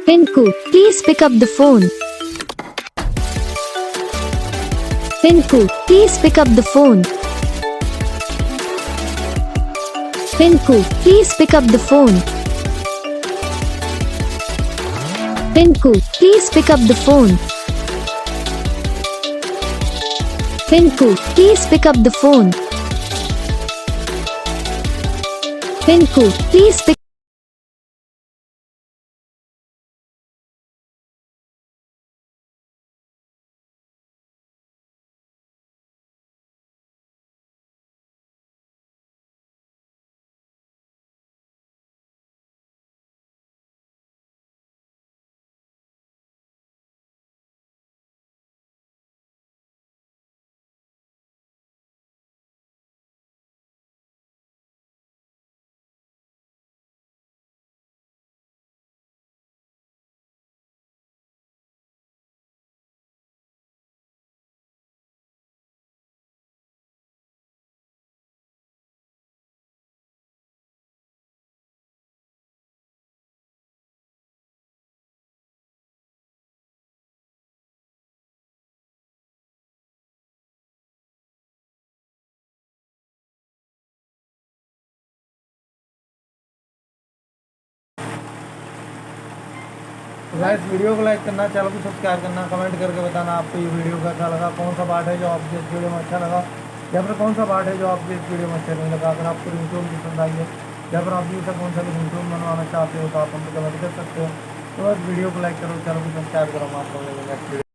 Pinku, please pick up the phone. Pinku, please pick up the phone. Pinku, please pick up the phone. Pinku, please pick up the phone. Pinku, please pick up the phone. Pinku, please pick guys video को like करना, channel को subscribe करना, comment करके बताना आपको ये video का अच्छा लगा, कौन सा पार्ट है जो आपको इस वीडियो में अच्छा लगा, या फिर कौन सा पार्ट है जो आपको इस वीडियो में अच्छा नहीं लगा। अगर आपको रिंगटोन पसंद आई है या फिर आप भी कौन सा भी रिंगटोन बनवाना चाहते हो तो आप हमको कमेंट कर सकते हो। तो बस वीडियो को लाइक करो, चैनल को सब्सक्राइब करो। आप लोगों नेक्स्ट वीडियो